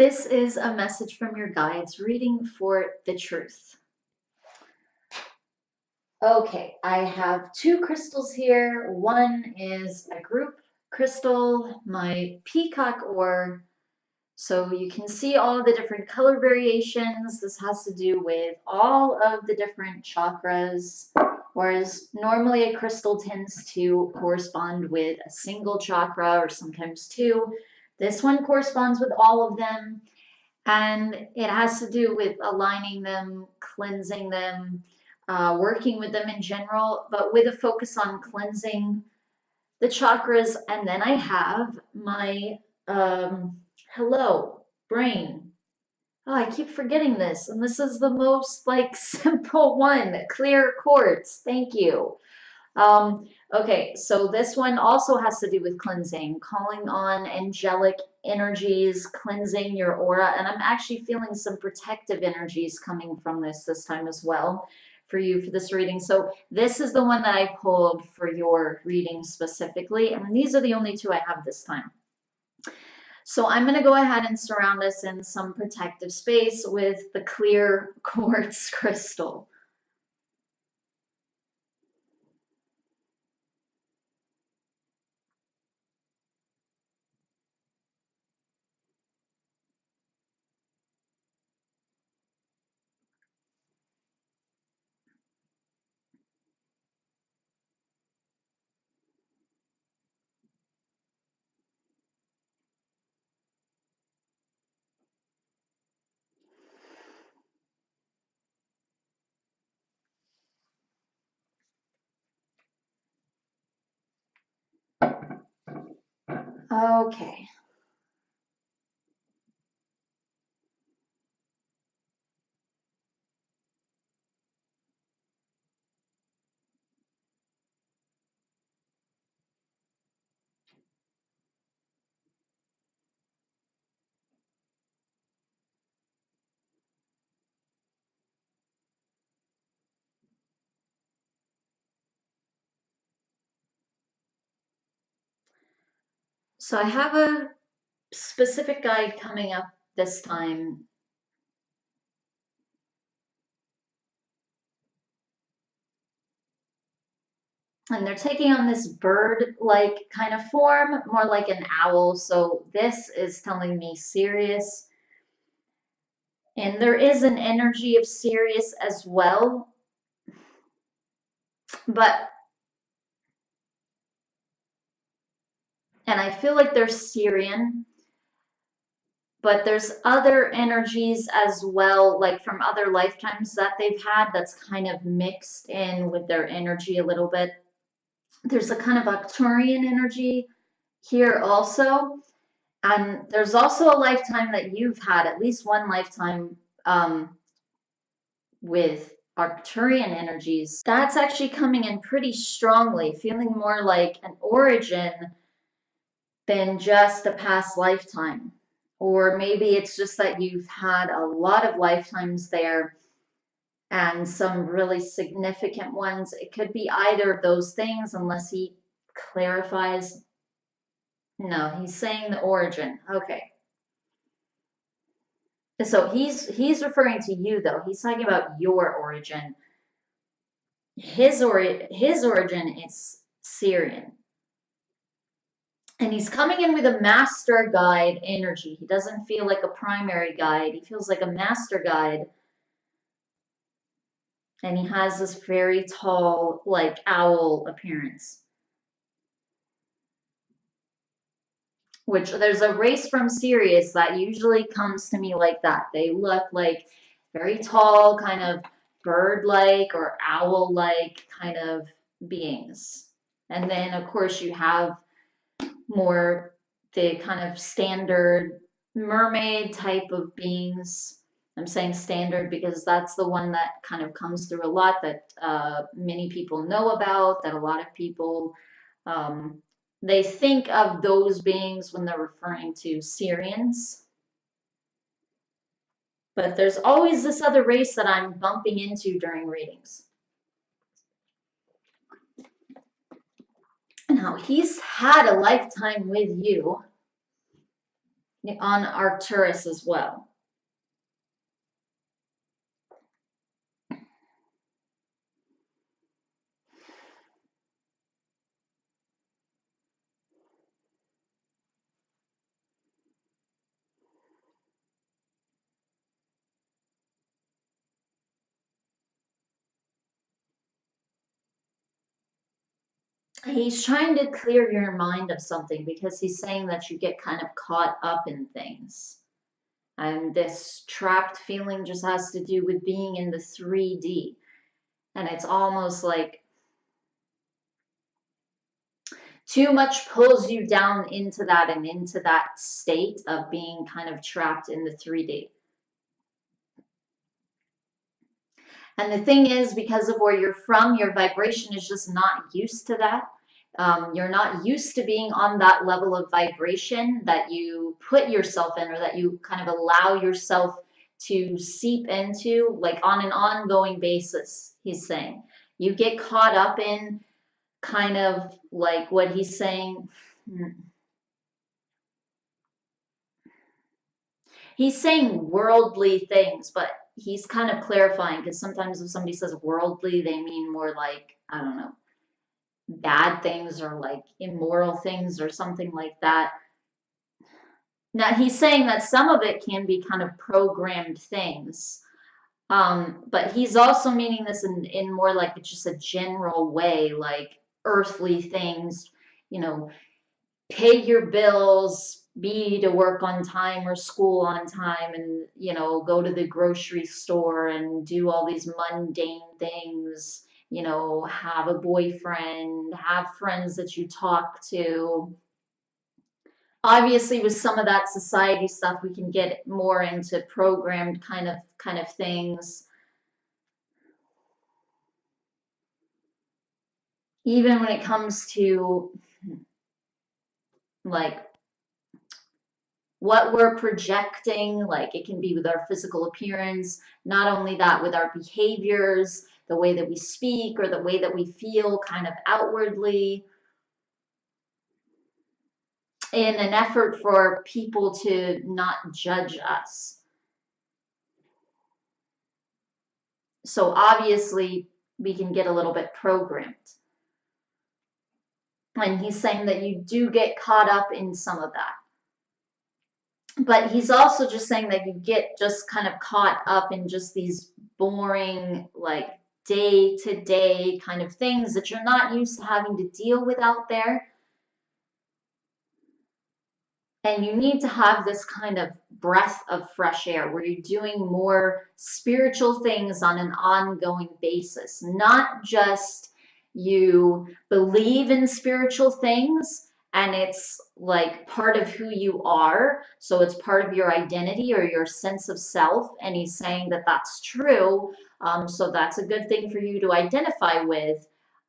This is a message from your guides reading for the truth. Okay, I have two crystals here. One is a group crystal, my peacock ore. So you can see all the different color variations. This has to do with all of the different chakras, whereas normally a crystal tends to correspond with a single chakra or sometimes two. This one corresponds with all of them. And it has to do with aligning them, cleansing them, working with them in general, but with a focus on cleansing the chakras. And then I have my hello brain. Oh, I keep forgetting this, and this is the most like simple one. Clear quartz. Thank you. Okay, so this one also has to do with cleansing, calling on angelic energies, cleansing your aura, and I'm actually feeling some protective energies coming from this time as well for you for this reading. So this is the one that I pulled for your reading specifically, and these are the only two I have this time. So I'm going to go ahead and surround us in some protective space with the clear quartz crystal. Okay. So I have a specific guide coming up this time. And they're taking on this bird-like kind of form, more like an owl. So this is telling me Sirius. And there is an energy of Sirius as well. And I feel like they're Sirian. But there's other energies as well, like from other lifetimes that they've had, that's kind of mixed in with their energy a little bit. There's a kind of Arcturian energy here also. And there's also a lifetime that you've had, at least one lifetime with Arcturian energies. That's actually coming in pretty strongly, feeling more like an origin than just a past lifetime. Or maybe it's just that you've had a lot of lifetimes there and some really significant ones. It could be either of those things unless he clarifies. No, he's saying the origin. Okay. So he's referring to you though. He's talking about your origin. His origin is Syrian. And he's coming in with a master guide energy. He doesn't feel like a primary guide. He feels like a master guide. And he has this very tall, like owl appearance. Which there's a race from Sirius that usually comes to me like that. They look like very tall, kind of bird-like or owl-like kind of beings. And then, of course, you have more the kind of standard mermaid type of beings. I'm saying standard because that's the one that kind of comes through a lot, that many people know about, that a lot of people they think of those beings when they're referring to Syrians. But there's always this other race that I'm bumping into during readings. Now, he's had a lifetime with you. on Arcturus as well. He's trying to clear your mind of something because he's saying that you get kind of caught up in things. And this trapped feeling just has to do with being in the 3D. And it's almost like too much pulls you down into that and into that state of being kind of trapped in the 3D. And the thing is, because of where you're from, your vibration is just not used to that. You're not used to being on that level of vibration that you put yourself in, or that you kind of allow yourself to seep into, like on an ongoing basis, he's saying. You get caught up in kind of like what he's saying. He's saying worldly things, but he's kind of clarifying, because sometimes if somebody says worldly, they mean more like, I don't know, bad things or like immoral things or something like that. Now he's saying that some of it can be kind of programmed things, but he's also meaning this in more like just a general way, like earthly things, you know, pay your bills, be to work on time or school on time, and go to the grocery store and do all these mundane things, have a boyfriend, have friends that you talk to. Obviously with some of that society stuff we can get more into programmed kind of things. Even when it comes to like what we're projecting, like it can be with our physical appearance, not only that, with our behaviors, the way that we speak or the way that we feel kind of outwardly, in an effort for people to not judge us. So obviously we can get a little bit programmed. And he's saying that you do get caught up in some of that. But he's also just saying that you get just kind of caught up in just these boring, like day to day kind of things that you're not used to having to deal with out there. And you need to have this kind of breath of fresh air where you're doing more spiritual things on an ongoing basis, not just you believe in spiritual things and it's like part of who you are, so it's part of your identity or your sense of self. And he's saying that that's true, so that's a good thing for you to identify with.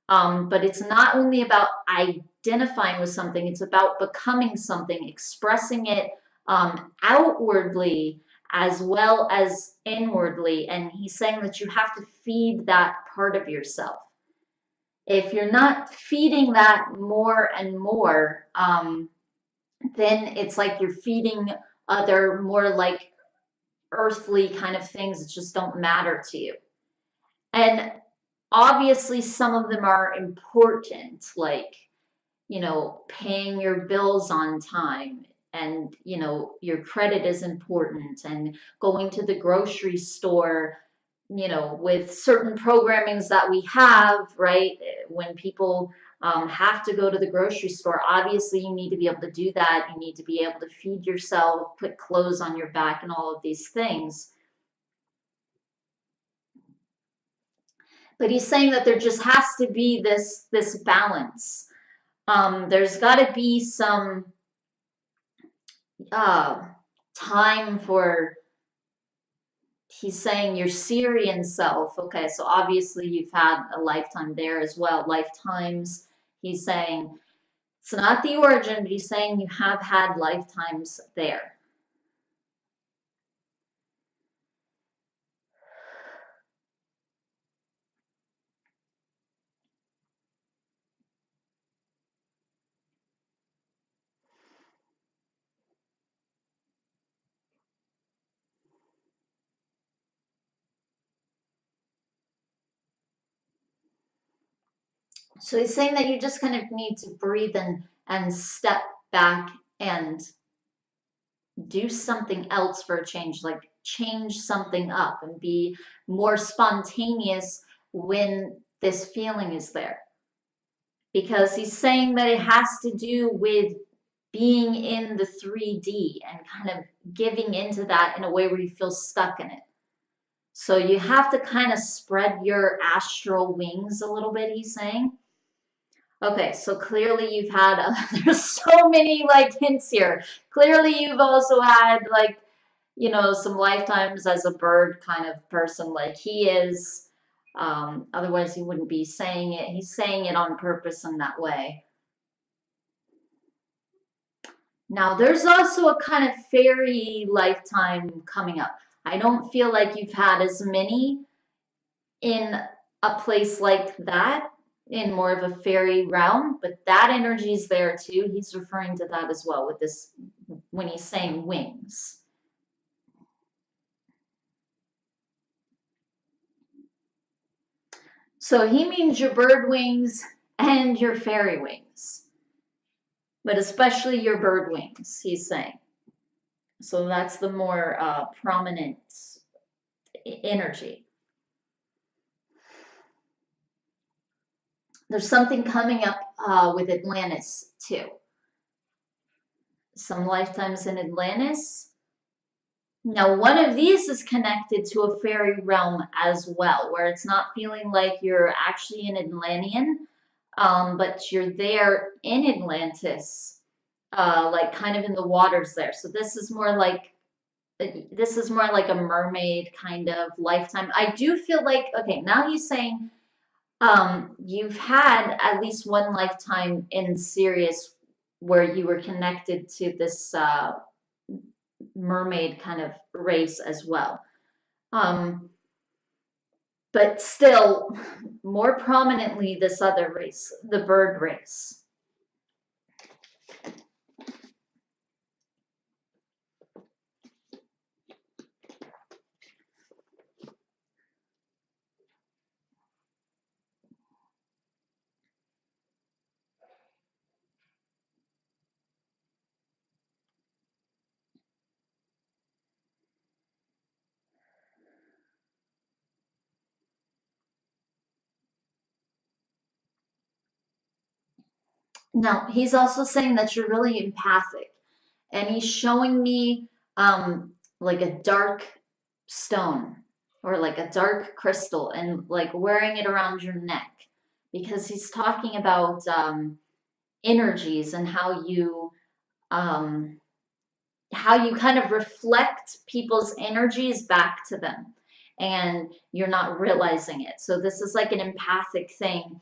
But it's not only about identifying with something, it's about becoming something, expressing it outwardly as well as inwardly. And he's saying that you have to feed that part of yourself. If you're not feeding that more and more, then it's like you're feeding other more like earthly kind of things that just don't matter to you. And obviously some of them are important, like paying your bills on time, and your credit is important, and going to the grocery store, with certain programmings that we have, right? When people have to go to the grocery store, obviously you need to be able to do that. You need to be able to feed yourself, put clothes on your back, and all of these things. But he's saying that there just has to be this balance. There's got to be some time for, he's saying, your Syrian self. Okay, so obviously you've had a lifetime there as well, lifetimes. He's saying it's not the origin, but he's saying you have had lifetimes there. So he's saying that you just kind of need to breathe and step back and do something else for a change, like change something up and be more spontaneous when this feeling is there. Because he's saying that it has to do with being in the 3D and kind of giving into that in a way where you feel stuck in it. So you have to kind of spread your astral wings a little bit, he's saying. Okay, so clearly you've had, there's so many like hints here. Clearly you've also had like, you know, some lifetimes as a bird kind of person like he is. Otherwise he wouldn't be saying it. He's saying it on purpose in that way. Now there's also a kind of fairy lifetime coming up. I don't feel like you've had as many in a place like that, in more of a fairy realm, but that energy is there too. He's referring to that as well with this when he's saying wings. So he means your bird wings and your fairy wings, but especially your bird wings, he's saying. So that's the more prominent energy. There's something coming up with Atlantis too. Some lifetimes in Atlantis. Now, one of these is connected to a fairy realm as well, where it's not feeling like you're actually an Atlantean, but you're there in Atlantis, like kind of in the waters there. So this is more like a mermaid kind of lifetime. I do feel like, okay, now he's saying you've had at least one lifetime in Sirius where you were connected to this mermaid kind of race as well. But still, more prominently, this other race, the bird race. Now, he's also saying that you're really empathic, and he's showing me like a dark stone or like a dark crystal and like wearing it around your neck because he's talking about energies and um, how you kind of reflect people's energies back to them and you're not realizing it. So this is like an empathic thing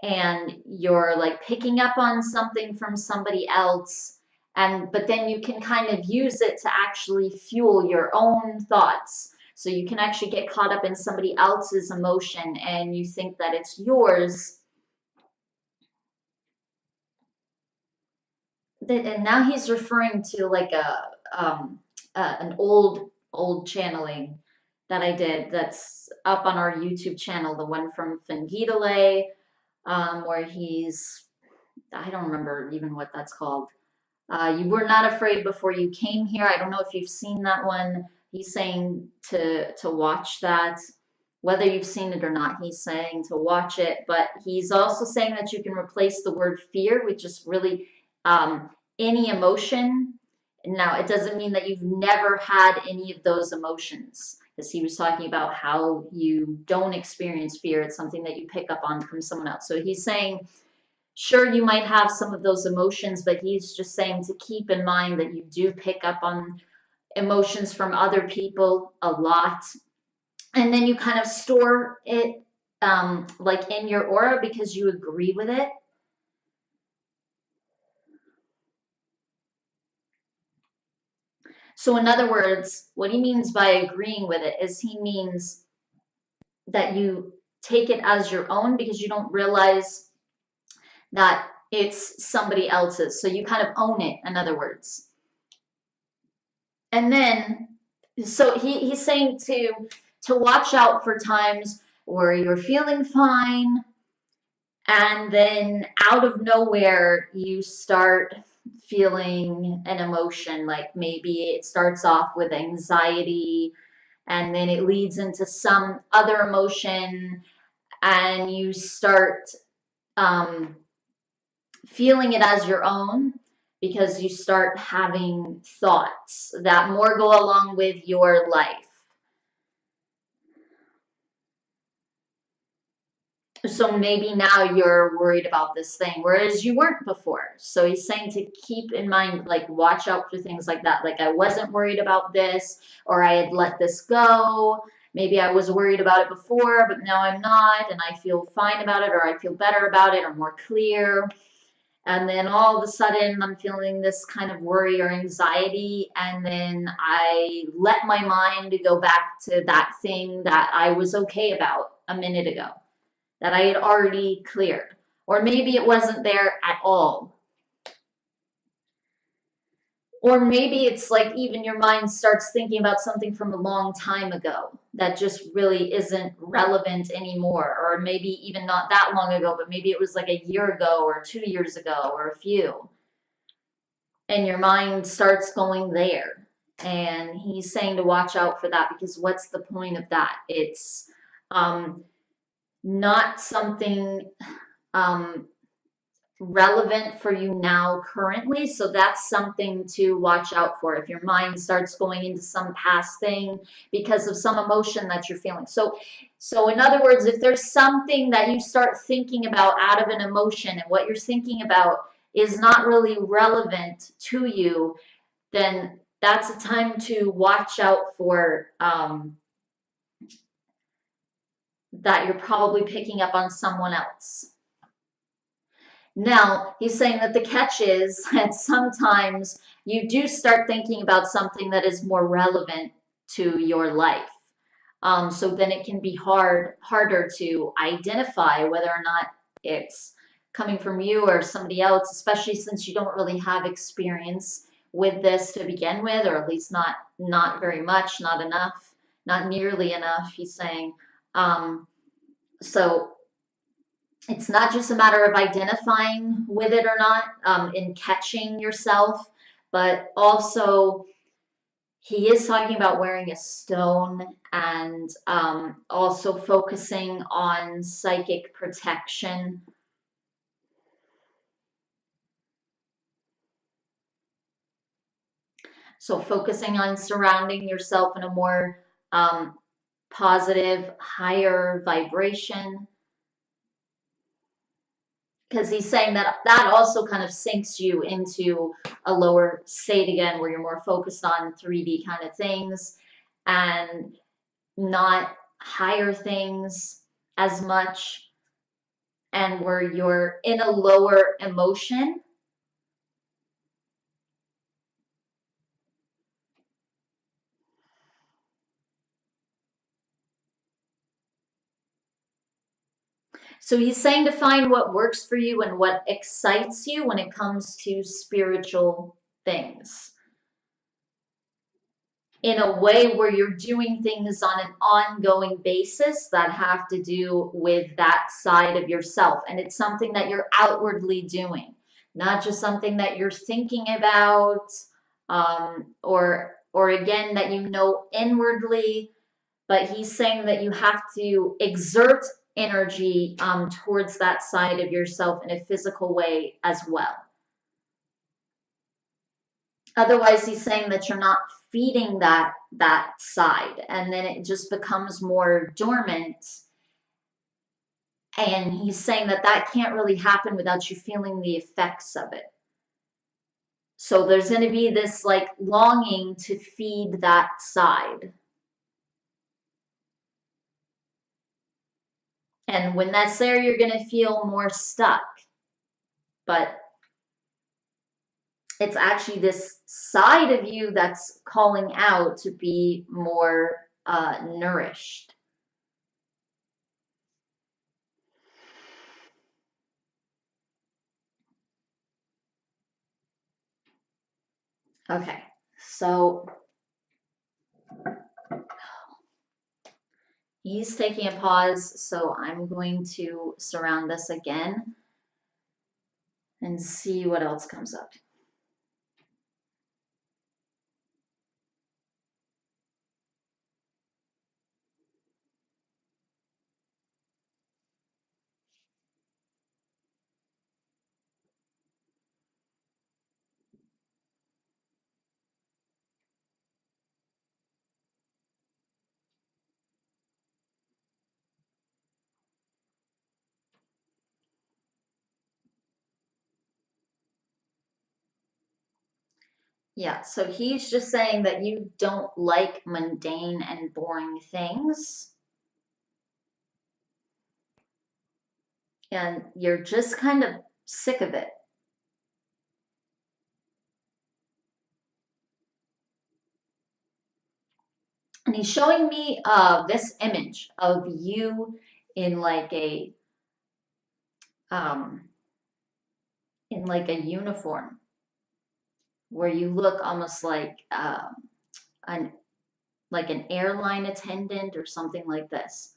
and you're like picking up on something from somebody else and but then you can kind of use it to actually fuel your own thoughts. So you can actually get caught up in somebody else's emotion and you think that it's yours. And now he's referring to like an old channeling that I did that's up on our YouTube channel, the one from Fingidale, where he's, I don't remember even what that's called. You were not afraid before you came here. I don't know if you've seen that one. He's saying to watch that. Whether you've seen it or not, he's saying to watch it. But he's also saying that you can replace the word fear with just really any emotion. Now, it doesn't mean that you've never had any of those emotions, because he was talking about how you don't experience fear. It's something that you pick up on from someone else. So he's saying, sure, you might have some of those emotions, but he's just saying to keep in mind that you do pick up on emotions from other people a lot. And then you kind of store it like in your aura because you agree with it. So in other words, what he means by agreeing with it is he means that you take it as your own because you don't realize that it's somebody else's. So you kind of own it, in other words. And then, so he's saying to watch out for times where you're feeling fine And then out of nowhere, you start feeling an emotion. Like maybe it starts off with anxiety and then it leads into some other emotion, and you start um, feeling it as your own because you start having thoughts that more go along with your life. So maybe now you're worried about this thing, whereas you weren't before. So he's saying to keep in mind, like, watch out for things like that. Like, I wasn't worried about this, or I had let this go. Maybe I was worried about it before, but now I'm not, and I feel fine about it, or I feel better about it, or more clear. And then all of a sudden, I'm feeling this kind of worry or anxiety, and then I let my mind go back to that thing that I was okay about a minute ago, that I had already cleared. Or maybe it wasn't there at all. Or maybe it's like even your mind starts thinking about something from a long time ago that just really isn't relevant anymore. Or maybe even not that long ago, but maybe it was like a year ago or 2 years ago or a few. And your mind starts going there. And he's saying to watch out for that, because what's the point of that? It's not something um, relevant for you now currently. So that's something to watch out for if your mind starts going into some past thing because of some emotion that you're feeling. So in other words, if there's something that you start thinking about out of an emotion, and what you're thinking about is not really relevant to you, then that's a time to watch out for that you're probably picking up on someone else. Now, he's saying that the catch is that sometimes you do start thinking about something that is more relevant to your life. So then it can be harder to identify whether or not it's coming from you or somebody else, especially since you don't really have experience with this to begin with, or at least not very much, not enough, not nearly enough, he's saying. So it's not just a matter of identifying with it or not, in catching yourself, but also he is talking about wearing a stone, and also focusing on psychic protection. So focusing on surrounding yourself in a more positive, higher vibration, because he's saying that that also kind of sinks you into a lower state again, where you're more focused on 3D kind of things and not higher things as much, and where you're in a lower emotion. So he's saying to find what works for you and what excites you when it comes to spiritual things, in a way where you're doing things on an ongoing basis that have to do with that side of yourself. And it's something that you're outwardly doing, not just something that you're thinking about, or again, that you know inwardly. But he's saying that you have to exert energy towards that side of yourself in a physical way as well. Otherwise, he's saying that you're not feeding that side, and then it just becomes more dormant. And he's saying that that can't really happen without you feeling the effects of it. So there's going to be this like longing to feed that side. And when that's there, you're going to feel more stuck. But it's actually this side of you that's calling out to be more nourished. Okay, so He's taking a pause, so I'm going to surround this again and see what else comes up. Yeah, so he's just saying that you don't like mundane and boring things, and you're just kind of sick of it. And he's showing me this image of you in like a um, in like a uniform where you look almost an like an airline attendant or something like this.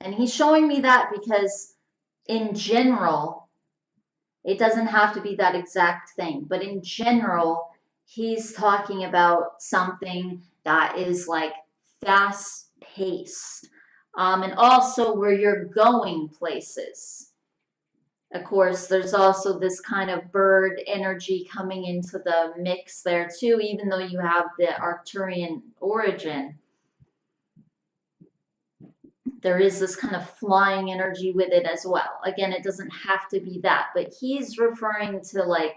And he's showing me that because in general, it doesn't have to be that exact thing, but in general, he's talking about something that is like fast paced. And also where you're going places. Of course, there's also this kind of bird energy coming into the mix there too, even though you have the Arcturian origin. There is this kind of flying energy with it as well. Again, it doesn't have to be that, but he's referring to like,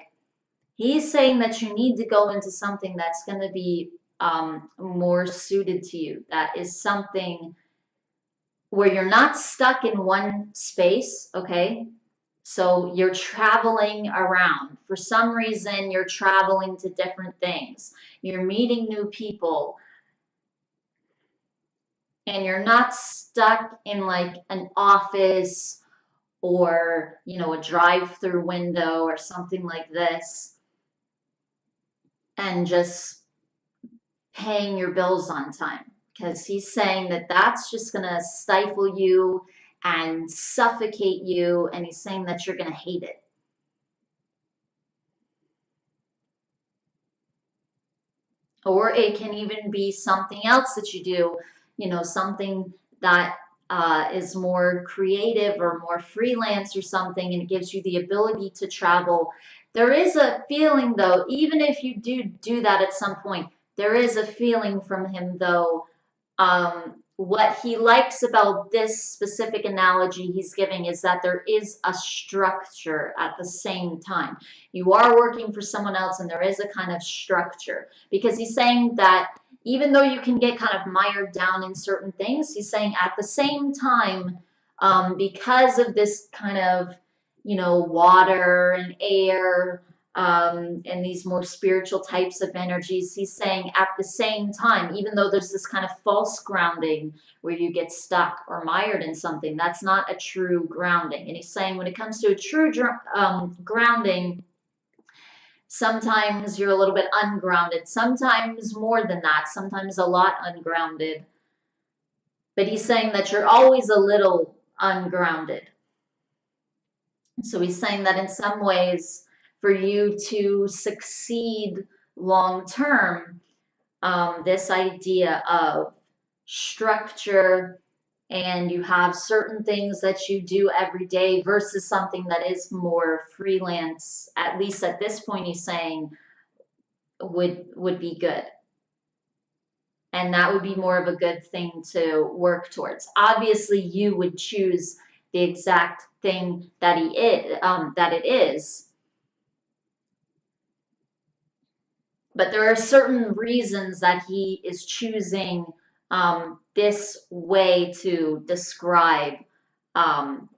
he's saying that you need to go into something that's going to be more suited to you. That is something where you're not stuck in one space, okay? So you're traveling around. For some reason, you're traveling to different things. You're meeting new people, and you're not stuck in like an office or, you know, a drive-through window or something like this and just paying your bills on time. Because he's saying that that's just going to stifle you and suffocate you, and he's saying that you're going to hate it. Or it can even be something else that you do, you know, something that is more creative or more freelance or something, and it gives you the ability to travel. There is a feeling, though, even if you do that at some point, there is a feeling from him, though, what he likes about this specific analogy he's giving is that there is a structure at the same time. You are working for someone else, and there is a kind of structure because he's saying that even though you can get kind of mired down in certain things, he's saying at the same time, because of this kind of, you know, water and air and these more spiritual types of energies, he's saying at the same time, even though there's this kind of false grounding where you get stuck or mired in something, that's not a true grounding. And he's saying when it comes to a true grounding, sometimes you're a little bit ungrounded, sometimes more than that, sometimes a lot ungrounded. But he's saying that you're always a little ungrounded. So he's saying that in some ways, for you to succeed long term, this idea of structure and you have certain things that you do every day versus something that is more freelance, at least at this point, he's saying would be good. And that would be more of a good thing to work towards. Obviously, you would choose the exact thing that that it is, but there are certain reasons that he is choosing this way to describe um,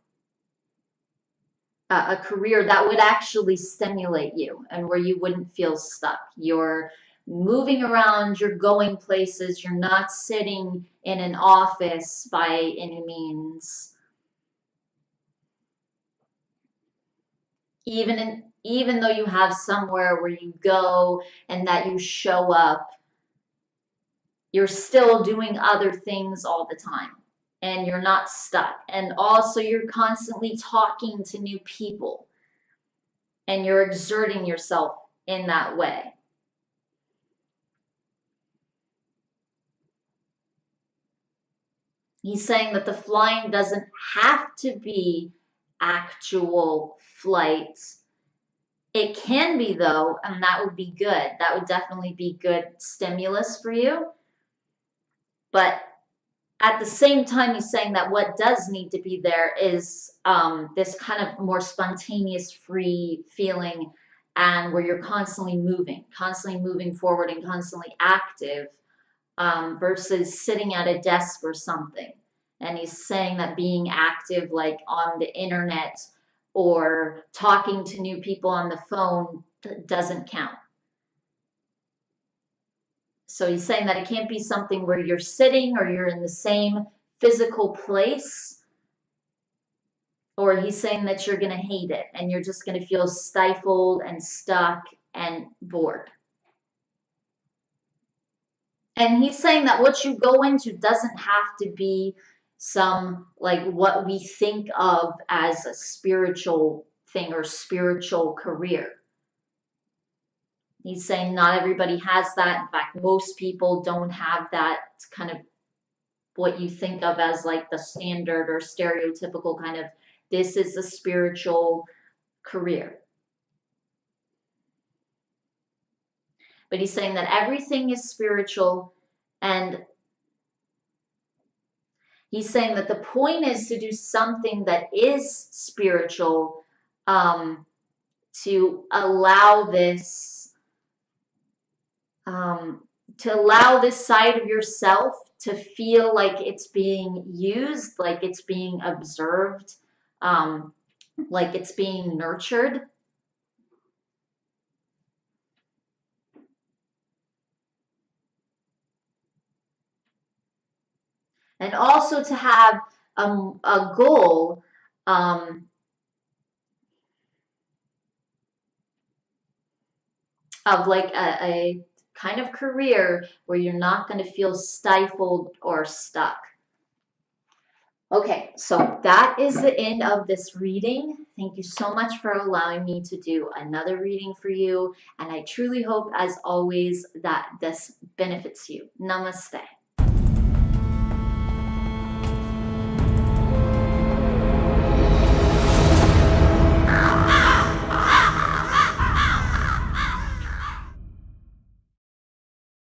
a career that would actually stimulate you and where you wouldn't feel stuck. You're moving around, you're going places, you're not sitting in an office by any means. even though you have somewhere where you go and that you show up, you're still doing other things all the time and you're not stuck. And also you're constantly talking to new people and you're exerting yourself in that way. He's saying that the flying doesn't have to be actual flights. It can be though, and that would be good. That would definitely be good stimulus for you. But at the same time, he's saying that what does need to be there is this kind of more spontaneous, free feeling, and where you're constantly moving forward and constantly active, versus sitting at a desk or something. And he's saying that being active, like on the internet or talking to new people on the phone, doesn't count. So he's saying that it can't be something where you're sitting or you're in the same physical place, or he's saying that you're going to hate it and you're just going to feel stifled and stuck and bored. And he's saying that what you go into doesn't have to be some, like, what we think of as a spiritual thing or spiritual career. He's saying not everybody has that. In fact, most people don't have that kind of what you think of as like the standard or stereotypical kind of, this is a spiritual career. But he's saying that everything is spiritual, and he's saying that the point is to do something that is spiritual, to allow this side of yourself to feel like it's being used, like it's being observed, like it's being nurtured. And also to have a goal, of like a kind of career where you're not going to feel stifled or stuck. Okay, so that is the end of this reading. Thank you so much for allowing me to do another reading for you. And I truly hope, as always, that this benefits you. Namaste.